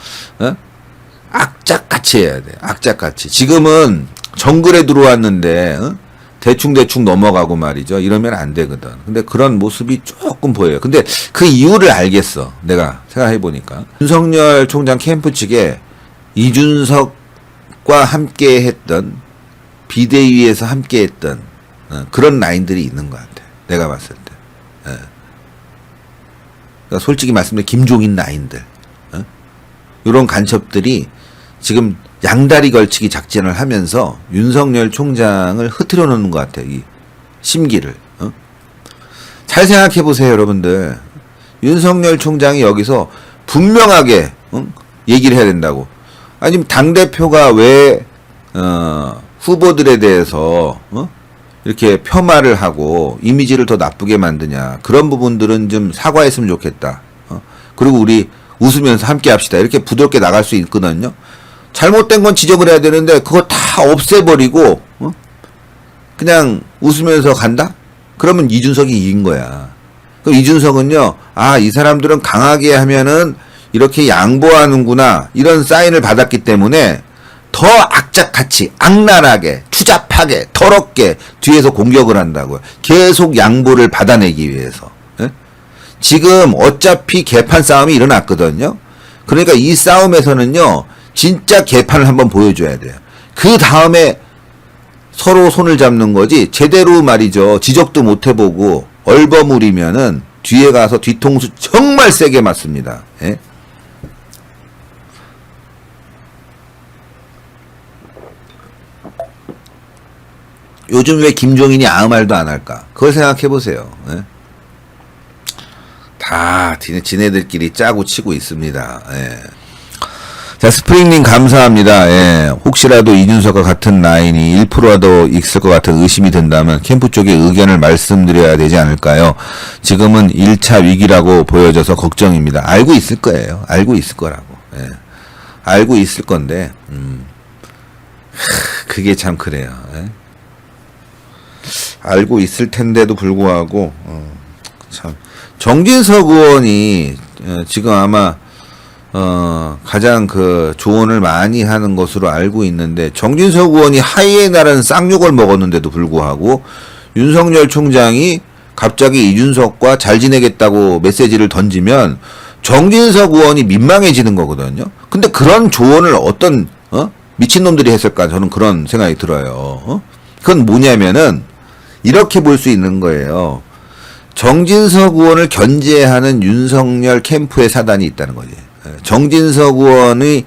악착같이 해야 돼. 악착같이. 지금은 정글에 들어왔는데 대충 넘어가고 말이죠. 이러면 안 되거든. 근데 그런 모습이 조금 보여요. 근데 그 이유를 알겠어. 내가 생각해보니까. 윤석열 총장 캠프 측에 이준석과 함께 했던, 비대위에서 함께 했던, 그런 라인들이 있는 것 같아. 내가 봤을 때. 그러니까 솔직히 말씀드리면 김종인 라인들. 이런 간첩들이 지금 양다리 걸치기 작전을 하면서 윤석열 총장을 흐트려 놓는 것 같아요. 이 심기를. 잘 생각해 보세요, 여러분들. 윤석열 총장이 여기서 분명하게 얘기를 해야 된다고. 아니면 당대표가 왜 후보들에 대해서 이렇게 폄하를 하고 이미지를 더 나쁘게 만드냐. 그런 부분들은 좀 사과했으면 좋겠다. 그리고 우리 웃으면서 함께 합시다. 이렇게 부드럽게 나갈 수 있거든요. 잘못된 건 지적을 해야 되는데 그거 다 없애버리고 그냥 웃으면서 간다? 그러면 이준석이 이긴 거야. 그럼 이준석은요, 아, 이 사람들은 강하게 하면은 이렇게 양보하는구나, 이런 사인을 받았기 때문에 더 악착같이, 악랄하게, 추잡하게, 더럽게 뒤에서 공격을 한다고요. 계속 양보를 받아내기 위해서. 지금 어차피 개판 싸움이 일어났거든요. 그러니까 이 싸움에서는요, 진짜 개판을 한번 보여줘야 돼요. 그 다음에 서로 손을 잡는 거지, 제대로 말이죠. 지적도 못 해보고 얼버무리면은 뒤에 가서 뒤통수 정말 세게 맞습니다. 예? 요즘 왜 김종인이 아무 말도 안 할까? 그걸 생각해 보세요. 예? 다 지네들끼리 짜고 치고 있습니다. 예. 자, 스프링님 감사합니다. 예. 혹시라도 이준석과 같은 라인이 1%라도 있을 것 같은 의심이 든다면 캠프 쪽에 의견을 말씀드려야 되지 않을까요? 지금은 1차 위기라고 보여져서 걱정입니다. 알고 있을 거예요. 알고 있을 거라고. 예. 알고 있을 건데 그게 참 그래요. 예. 알고 있을 텐데도 불구하고 참 정진석 의원이 지금 아마 가장 그 조언을 많이 하는 것으로 알고 있는데, 정진석 의원이 하이에나라는 쌍욕을 먹었는데도 불구하고 윤석열 총장이 갑자기 이준석과 잘 지내겠다고 메시지를 던지면 정진석 의원이 민망해지는 거거든요. 근데 그런 조언을 어떤 미친놈들이 했을까, 저는 그런 생각이 들어요. 그건 뭐냐면은 이렇게 볼 수 있는 거예요. 정진석 의원을 견제하는 윤석열 캠프의 사단이 있다는 거지. 정진석 의원이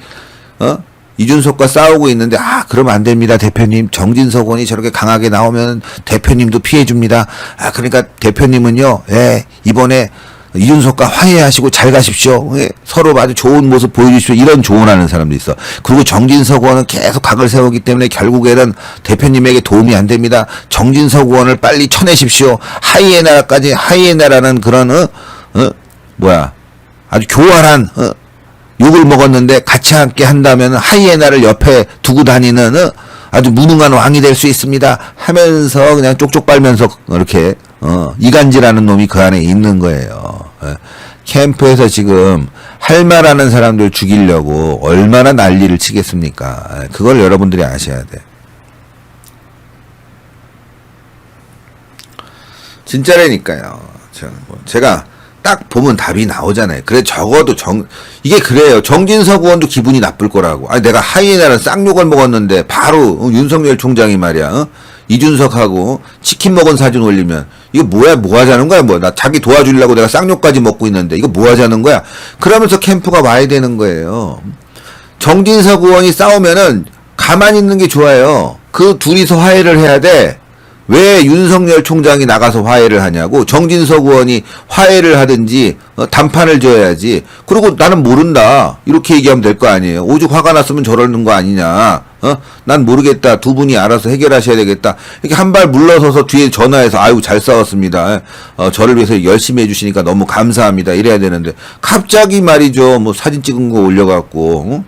이준석과 싸우고 있는데, 아, 그러면 안 됩니다, 대표님. 정진석 의원이 저렇게 강하게 나오면 대표님도 피해 줍니다. 아, 그러니까 대표님은요, 예, 이번에 이준석과 화해하시고 잘 가십시오. 예, 서로 아주 좋은 모습 보여주십시오. 이런 조언하는 사람도 있어. 그리고 정진석 의원은 계속 각을 세우기 때문에 결국에는 대표님에게 도움이 안 됩니다. 정진석 의원을 빨리 쳐내십시오. 하이에나라는 그런 아주 교활한 욕을 먹었는데 같이 함께 한다면 하이에나를 옆에 두고 다니는 아주 무능한 왕이 될 수 있습니다 하면서 그냥 쪽쪽 빨면서 이렇게 이간질하는 놈이 그 안에 있는 거예요. 캠프에서 지금 할 말하는 사람들 죽이려고 얼마나 난리를 치겠습니까? 그걸 여러분들이 아셔야 돼. 진짜라니까요. 제가 딱 보면 답이 나오잖아요. 그래 적어도 이게 그래요. 정진석 의원도 기분이 나쁠 거라고. 아니 내가 하이에나랑 쌍욕을 먹었는데 바로 윤석열 총장이 말이야. 이준석하고 치킨 먹은 사진 올리면 이거 뭐야 뭐 하자는 거야 뭐 나 자기 도와주려고 내가 쌍욕까지 먹고 있는데 이거 뭐 하자는 거야. 그러면서 캠프가 와야 되는 거예요. 정진석 의원이 싸우면은 가만히 있는 게 좋아요. 그 둘이서 화해를 해야 돼. 왜 윤석열 총장이 나가서 화해를 하냐고. 정진석 의원이 화해를 하든지 단판을 지어야지. 그리고 나는 모른다 이렇게 얘기하면 될 거 아니에요. 오죽 화가 났으면 저러는 거 아니냐. 난 모르겠다. 두 분이 알아서 해결하셔야 되겠다. 이렇게 한 발 물러서서 뒤에 전화해서 아유 잘 싸웠습니다. 저를 위해서 열심히 해주시니까 너무 감사합니다. 이래야 되는데 갑자기 말이죠. 뭐 사진 찍은 거 올려갖고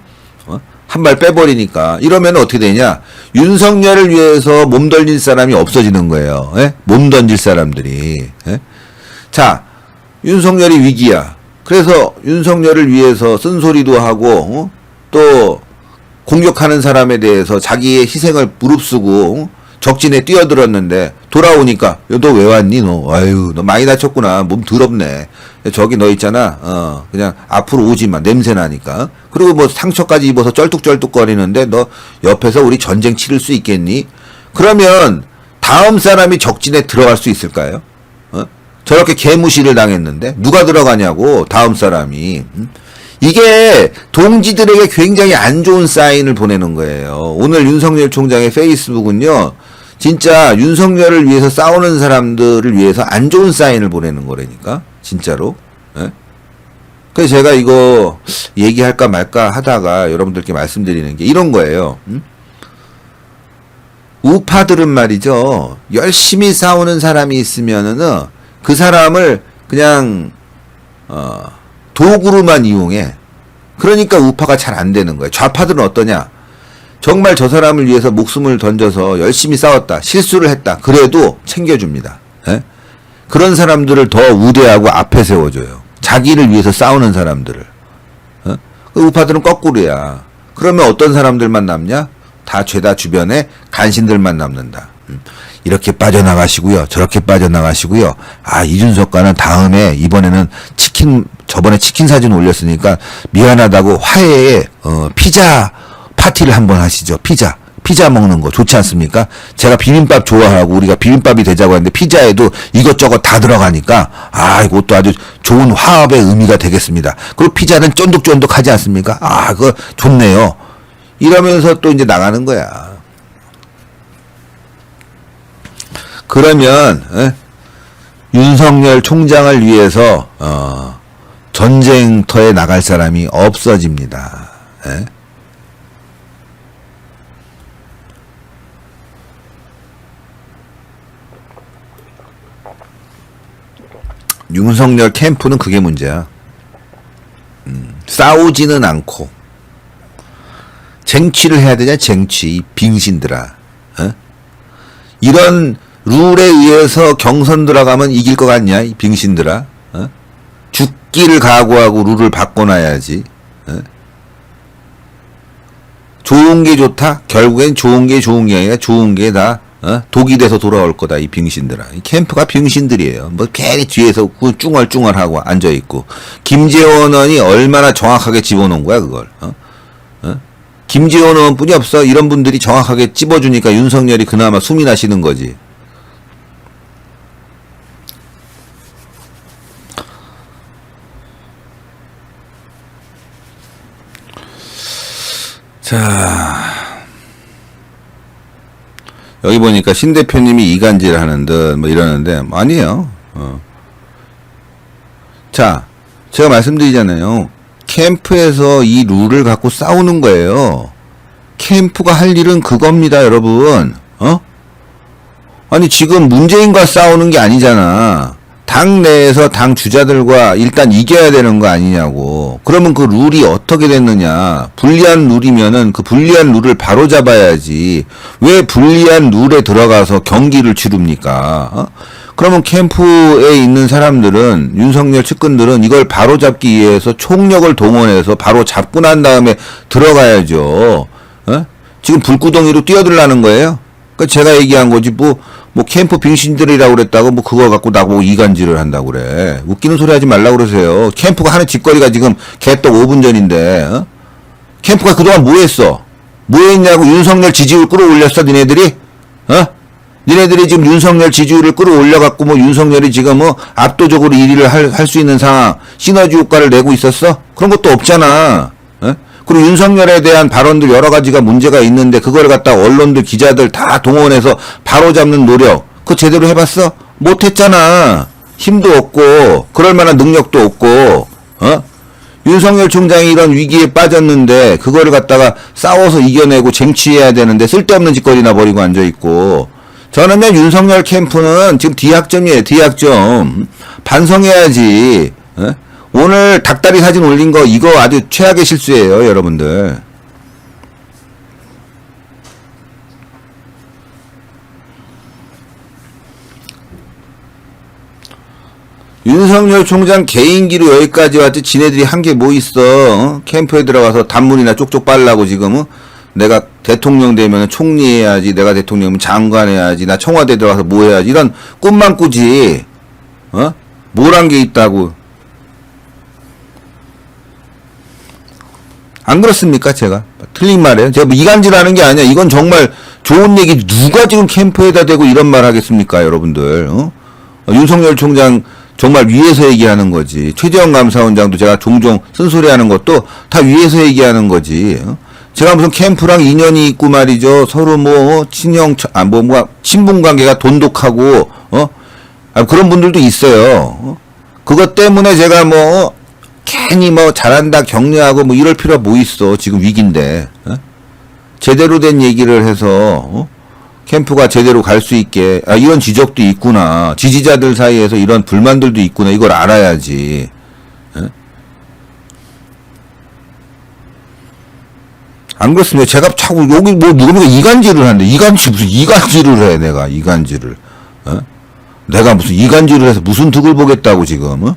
한 발 빼버리니까. 이러면 어떻게 되냐. 윤석열을 위해서 몸 던질 사람이 없어지는 거예요. 예? 몸 던질 사람들이. 예? 자, 윤석열이 위기야. 그래서 윤석열을 위해서 쓴소리도 하고 또 공격하는 사람에 대해서 자기의 희생을 무릅쓰고 적진에 뛰어들었는데 돌아오니까 너 왜 왔니 너? 아유 너 많이 다쳤구나. 몸 더럽네. 저기 너 있잖아. 그냥 앞으로 오지 마. 냄새 나니까. 그리고 뭐 상처까지 입어서 쩔뚝쩔뚝거리는데 너 옆에서 우리 전쟁 치를 수 있겠니? 그러면 다음 사람이 적진에 들어갈 수 있을까요? 저렇게 개무시를 당했는데 누가 들어가냐고 다음 사람이. 이게 동지들에게 굉장히 안 좋은 사인을 보내는 거예요. 오늘 윤석열 총장의 페이스북은요. 진짜 윤석열을 위해서 싸우는 사람들을 위해서 안 좋은 사인을 보내는 거라니까. 진짜로. 예? 그래서 제가 이거 얘기할까 말까 하다가 여러분들께 말씀드리는 게 이런 거예요. 우파들은 말이죠. 열심히 싸우는 사람이 있으면은 그 사람을 그냥 도구로만 이용해. 그러니까 우파가 잘 안 되는 거예요. 좌파들은 어떠냐? 정말 저 사람을 위해서 목숨을 던져서 열심히 싸웠다. 실수를 했다. 그래도 챙겨줍니다. 예? 그런 사람들을 더 우대하고 앞에 세워줘요. 자기를 위해서 싸우는 사람들을. 우파들은 거꾸로야. 그러면 어떤 사람들만 남냐? 다 죄다 주변에 간신들만 남는다. 이렇게 빠져나가시고요. 저렇게 빠져나가시고요. 아, 이준석과는 다음에 이번에는 저번에 치킨 사진 올렸으니까 미안하다고 화해에 피자 파티를 한번 하시죠. 피자 먹는 거 좋지 않습니까? 제가 비빔밥 좋아하고 우리가 비빔밥이 되자고 하는데 피자에도 이것저것 다 들어가니까 이것도 아주 좋은 화합의 의미가 되겠습니다. 그리고 피자는 쫀득쫀득하지 않습니까? 그거 좋네요. 이러면서 또 이제 나가는 거야. 그러면 윤석열 총장을 위해서 전쟁터에 나갈 사람이 없어집니다. 예? 윤석열 캠프는 그게 문제야. 싸우지는 않고 쟁취를 해야 되냐. 쟁취. 이 빙신들아. 이런 룰에 의해서 경선 들어가면 이길 것 같냐. 이 빙신들아. 죽기를 각오하고 룰을 바꿔놔야지. 좋은 게 좋다? 결국엔 좋은 게 좋은 게 아니라 좋은 게 다 독이 돼서 돌아올 거다. 이 빙신들아. 이 캠프가 빙신들이에요. 뭐 괜히 뒤에서 쭝얼쭝얼하고 앉아있고. 김재원 의원이 얼마나 정확하게 집어넣은 거야 그걸. 김재원 의원뿐이 없어. 이런 분들이 정확하게 찝어주니까 윤석열이 그나마 숨이 나시는 거지. 자, 여기 보니까 신 대표님이 이간질 하는 듯 뭐 이러는데 아니에요. 자, 제가 말씀드리잖아요. 캠프에서 이 룰을 갖고 싸우는 거예요. 캠프가 할 일은 그겁니다, 여러분. 아니 지금 문재인과 싸우는 게 아니잖아. 당 내에서 당 주자들과 일단 이겨야 되는 거 아니냐고. 그러면 그 룰이 어떻게 됐느냐. 불리한 룰이면은 그 불리한 룰을 바로 잡아야지. 왜 불리한 룰에 들어가서 경기를 치릅니까? 그러면 캠프에 있는 사람들은, 윤석열 측근들은 이걸 바로 잡기 위해서 총력을 동원해서 바로 잡고 난 다음에 들어가야죠. 지금 불구덩이로 뛰어들라는 거예요? 그 제가 얘기한 거지 뭐 캠프 빙신들이라고 그랬다고 뭐 그거 갖고 나보고 이간질을 한다고 그래. 웃기는 소리 하지 말라고 그러세요. 캠프가 하는 짓거리가 지금 개떡 5분 전인데 어? 캠프가 그동안 뭐 했어? 뭐 했냐고. 윤석열 지지율 끌어올렸어 니네들이? 어? 니네들이 지금 윤석열 지지율을 끌어올려갖고 뭐 윤석열이 지금 뭐 압도적으로 1위를 할 수 있는 상황, 시너지 효과를 내고 있었어? 그런 것도 없잖아. 어? 그리고 윤석열에 대한 발언들 여러 가지가 문제가 있는데 그걸 갖다 언론들 기자들 다 동원해서 바로잡는 노력 그거 제대로 해봤어? 못했잖아. 힘도 없고 그럴 만한 능력도 없고 어? 윤석열 총장이 이런 위기에 빠졌는데 그거를 갖다가 싸워서 이겨내고 쟁취해야 되는데 쓸데없는 짓거리나 벌이고 앉아있고. 저는요 윤석열 캠프는 지금 D학점이에요. D학점. 반성해야지. 어? 오늘 닭다리 사진 올린 거 이거 아주 최악의 실수예요 여러분들. 윤석열 총장 개인기로 여기까지 왔지 지네들이 한 게 뭐 있어. 어? 캠프에 들어가서 단문이나 쪽쪽 빨라고 지금 어? 내가 대통령 되면 총리 해야지, 내가 대통령이면 장관 해야지, 나 청와대 들어가서 뭐 해야지 이런 꿈만 꾸지. 어? 뭘 한 게 있다고. 안 그렇습니까 제가? 틀린 말이에요. 제가 뭐 이간질하는 게 아니야. 이건 정말 좋은 얘기. 누가 지금 캠프에다 대고 이런 말 하겠습니까 여러분들. 어? 윤석열 총장 정말 위에서 얘기하는 거지. 최재형 감사원장도 제가 종종 쓴소리하는 것도 다 위에서 얘기하는 거지. 제가 무슨 캠프랑 인연이 있고 말이죠. 서로 뭐 친형 친분 관계가 돈독하고 그런 분들도 있어요. 그것 때문에 제가 뭐 괜히 뭐 잘한다 격려하고 뭐 이럴 필요가 뭐 있어. 지금 위기인데. 제대로 된 얘기를 해서 캠프가 제대로 갈 수 있게, 이런 지적도 있구나. 지지자들 사이에서 이런 불만들도 있구나. 이걸 알아야지. 안 그렇습니다. 제가 자꾸 여기 뭐 누구니까 이간질을 하는데, 무슨 이간질을 해, 내가, 이간질을. 내가 무슨 이간질을 해서 무슨 득을 보겠다고, 지금.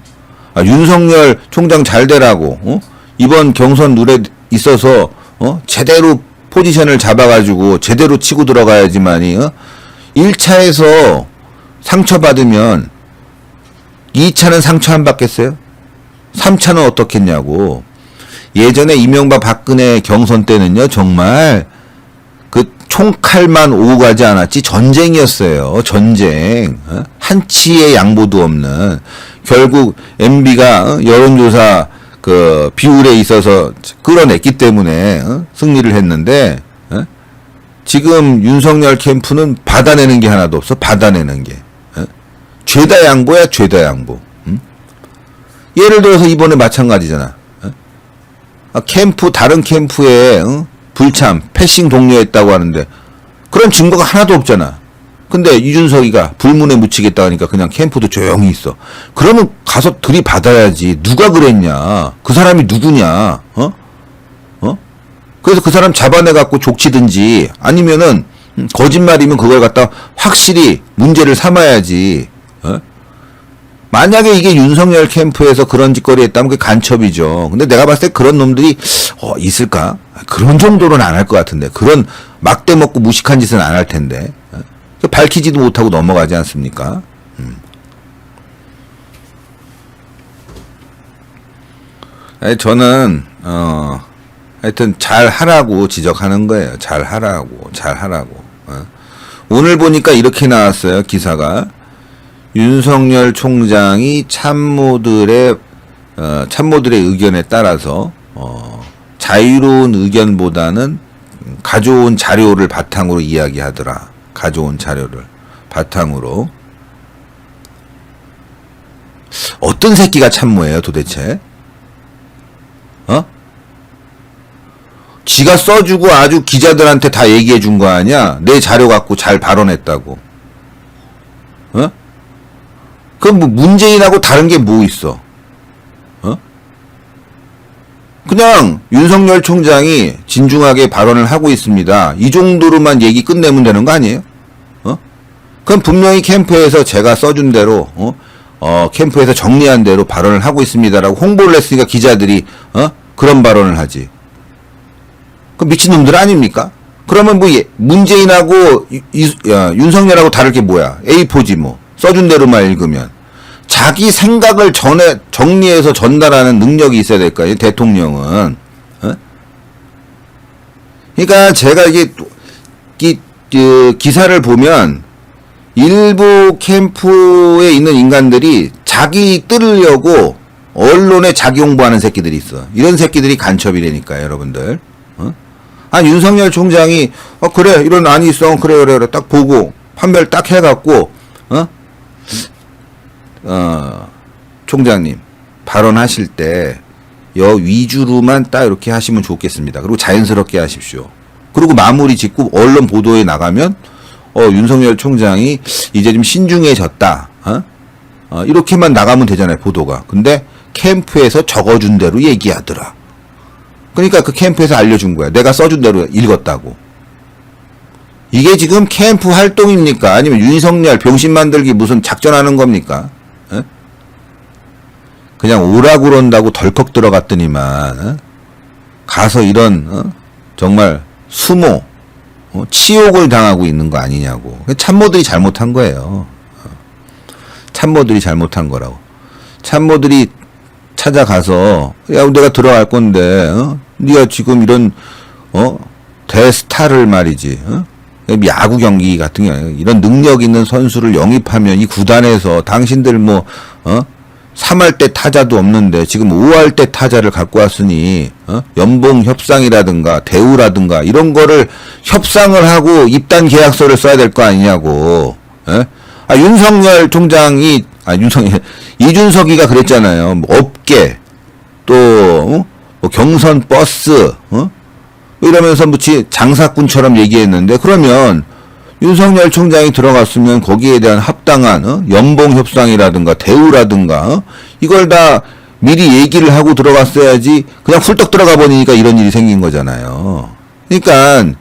윤석열 총장 잘 되라고, 이번 경선 룰에 있어서, 제대로 포지션을 잡아가지고 제대로 치고 들어가야지만이 1차에서 상처받으면 2차는 상처 안 받겠어요? 3차는 어떻겠냐고. 예전에 이명박 박근혜 경선 때는요 정말 그 총칼만 오고 가지 않았지 전쟁이었어요. 전쟁. 한치의 양보도 없는. 결국 MB가 여론조사 그 비율에 있어서 끌어냈기 때문에 승리를 했는데 지금 윤석열 캠프는 받아내는 게 하나도 없어. 받아내는 게 죄다 양보야. 죄다 양보. 예를 들어서 이번에 마찬가지잖아. 캠프 다른 캠프에 불참 패싱 독려했다고 하는데 그런 증거가 하나도 없잖아. 근데 이준석이가 불문에 묻히겠다 하니까 그냥 캠프도 조용히 있어. 그러면 가서 들이받아야지. 누가 그랬냐? 그 사람이 누구냐? 그래서 그 사람 잡아내갖고 족치든지 아니면은 거짓말이면 그걸 갖다 확실히 문제를 삼아야지. 만약에 이게 윤석열 캠프에서 그런 짓거리 했다면 그게 간첩이죠. 근데 내가 봤을 때 그런 놈들이 있을까? 그런 정도는 안 할 것 같은데. 그런 막대 먹고 무식한 짓은 안 할 텐데. 밝히지도 못하고 넘어가지 않습니까? 저는 하여튼 잘 하라고 지적하는 거예요. 잘 하라고. 오늘 보니까 이렇게 나왔어요. 기사가 윤석열 총장이 참모들의 의견에 따라서 자유로운 의견보다는 가져온 자료를 바탕으로 이야기하더라. 가져온 자료를 바탕으로. 어떤 새끼가 참모예요 도대체? 지가 써주고 아주 기자들한테 다 얘기해 준 거 아니야? 내 자료 갖고 잘 발언했다고. 그럼 뭐 문재인하고 다른 게 뭐 있어? 그냥 윤석열 총장이 진중하게 발언을 하고 있습니다. 이 정도로만 얘기 끝내면 되는 거 아니에요? 그럼 분명히 캠프에서 제가 써준 대로, 캠프에서 정리한 대로 발언을 하고 있습니다라고 홍보를 했으니까 기자들이, 그런 발언을 하지. 그 미친놈들 아닙니까? 그러면 뭐 문재인하고 윤석열하고 다를 게 뭐야? A4지 뭐. 써준 대로만 읽으면. 자기 생각을 정리해서 전달하는 능력이 있어야 될 거예요, 대통령은. 어? 그러니까 제가 기사를 보면 일부 캠프에 있는 인간들이 자기 뜯으려고 언론에 자기 홍보하는 새끼들이 있어. 이런 새끼들이 간첩이라니까요, 여러분들. 어? 윤석열 총장이 그래 이런 안이 있어 그래 딱 보고 판별 딱 해갖고 총장님 발언하실 때 위주로만 딱 이렇게 하시면 좋겠습니다. 그리고 자연스럽게 하십시오. 그리고 마무리 짓고 언론 보도에 나가면 윤석열 총장이 이제 좀 신중해졌다. 이렇게만 나가면 되잖아요, 보도가. 근데 캠프에서 적어준 대로 얘기하더라. 그러니까 그 캠프에서 알려준 거야. 내가 써준 대로 읽었다고. 이게 지금 캠프 활동입니까? 아니면 윤석열 병신 만들기 무슨 작전하는 겁니까? 에? 그냥 오라고 그런다고 덜컥 들어갔더니만 가서 이런 정말 수모 치욕을 당하고 있는 거 아니냐고. 참모들이 잘못한 거예요. 참모들이 잘못한 거라고. 참모들이 찾아가서 야 내가 들어갈 건데 네가 지금 이런 대스타를 말이지 야구 경기 같은 경우 이런 능력 있는 선수를 영입하면 이 구단에서 당신들 3할 때 타자도 없는데 지금 5할 때 타자를 갖고 왔으니 연봉 협상이라든가 대우라든가 이런 거를 협상을 하고 입단 계약서를 써야 될 거 아니냐고. 윤석열 총장이 이준석이가 그랬잖아요. 뭐 업계 또 뭐 경선 버스 이러면서 무치 장사꾼처럼 얘기했는데 그러면 윤석열 총장이 들어갔으면 거기에 대한 합당한 연봉 협상이라든가 대우라든가 이걸 다 미리 얘기를 하고 들어갔어야지 그냥 훌떡 들어가 버리니까 이런 일이 생긴 거잖아요. 그러니까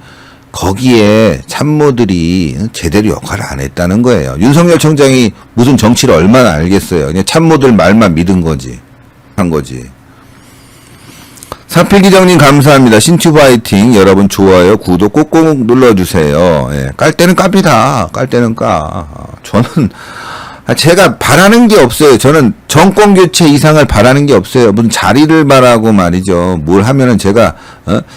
거기에 참모들이 제대로 역할을 안 했다는 거예요. 윤석열 총장이 무슨 정치를 얼마나 알겠어요. 그냥 참모들 말만 믿은 거지. 한 거지. 사필기정님 감사합니다. 신튜브 화이팅. 여러분 좋아요, 구독 꼭꼭 눌러주세요. 예, 깔 때는 깝니다. 깔 때는 까. 저는 제가 바라는 게 없어요. 저는 정권 교체 이상을 바라는 게 없어요. 무슨 자리를 바라고 말이죠. 뭘 하면은 제가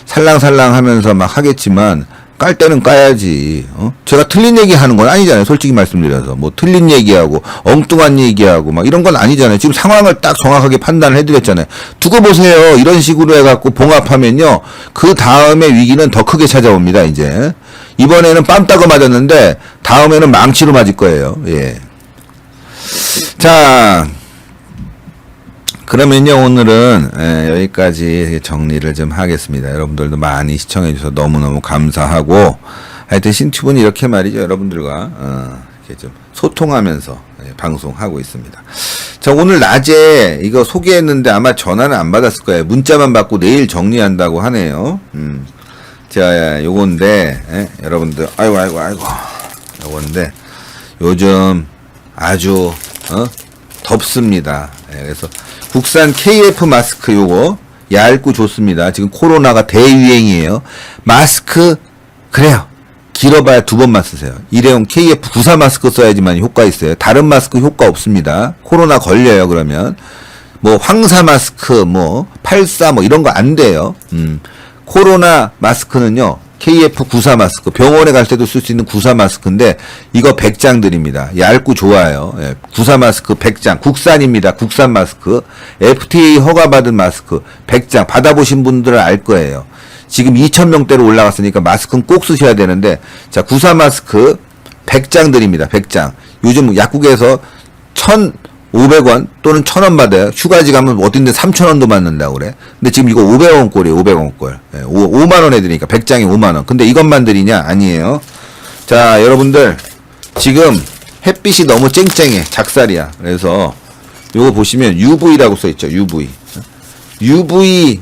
살랑살랑 하면서 막 하겠지만 깔 때는 까야지. 제가 틀린 얘기 하는 건 아니잖아요. 솔직히 말씀드려서. 뭐 틀린 얘기하고 엉뚱한 얘기하고 막 이런 건 아니잖아요. 지금 상황을 딱 정확하게 판단을 해드렸잖아요. 두고 보세요. 이런 식으로 해갖고 봉합하면요. 그 다음에 위기는 더 크게 찾아옵니다. 이제. 이번에는 빰 따고 맞았는데 다음에는 망치로 맞을 거예요. 예. 자. 그러면요, 오늘은 여기까지 정리를 좀 하겠습니다. 여러분들도 많이 시청해주셔서 너무너무 감사하고, 하여튼 신튜브는 이렇게 말이죠. 여러분들과 이렇게 좀 소통하면서 방송하고 있습니다. 자, 오늘 낮에 이거 소개했는데 아마 전화는 안 받았을 거예요. 문자만 받고 내일 정리한다고 하네요. 자, 요건데 여러분들 아이고 요건데 요즘 아주 덥습니다. 그래서 국산 KF 마스크 요거 얇고 좋습니다. 지금 코로나가 대유행이에요. 마스크 그래요. 길어봐야 2번만 쓰세요. 일회용 KF94 마스크 써야지만 효과 있어요. 다른 마스크 효과 없습니다. 코로나 걸려요. 그러면 뭐 황사 마스크 뭐 84 뭐 이런 거 안 돼요. 코로나 마스크는요. KF94 마스크 병원에 갈 때도 쓸 수 있는 94 마스크인데 이거 100장 드립니다. 얇고 좋아요. 94 마스크 100장 국산입니다. 국산 마스크 FTA 허가받은 마스크 100장 받아보신 분들은 알 거예요. 지금 2,000명대로 올라갔으니까 마스크는 꼭 쓰셔야 되는데 자 94 마스크 100장 드립니다. 100장 요즘 약국에서 1,500원 또는 1,000원 받아요. 휴가지 가면 어딘데 3,000원도 받는다고 그래. 근데 지금 이거 500원 꼴이에요. 500원 꼴. 5만원에 드리니까 100장에 5만원. 근데 이것만 드리냐? 아니에요. 자, 여러분들 지금 햇빛이 너무 쨍쨍해. 작살이야. 그래서 요거 보시면 UV라고 써있죠. UV. UV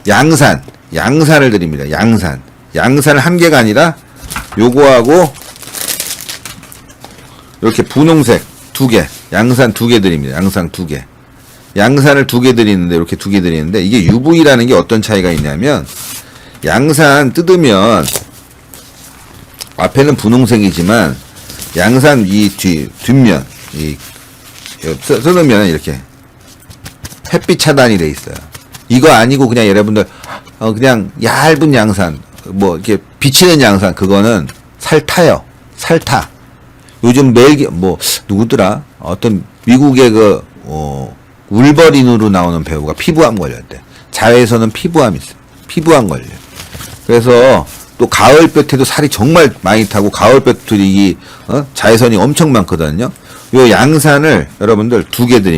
양산을 드립니다. 양산을 한 개가 아니라 요거하고 이렇게 분홍색 2개. 양산 2개 드립니다. 양산 2개. 양산을 2개 드리는데, 이렇게 2개 드리는데, 이게 UV라는 게 어떤 차이가 있냐면, 양산 뜯으면, 앞에는 분홍색이지만 양산 이 뒷면 써놓으면 이렇게 햇빛 차단이 돼 있어요. 이거 아니고 그냥 여러분들 그냥 얇은 양산 뭐 이렇게 비치는 양산 그거는 살타요. 살타. 요즘 매일 뭐 누구더라? 어떤 미국의 울버린으로 나오는 배우가 피부암 걸렸대. 자외선은 피부암이 있어요. 피부암 걸려. 그래서 또 가을볕에도 살이 정말 많이 타고 가을볕도 이 자외선이 엄청 많거든요. 요 양산을 여러분들 2개 드립니다.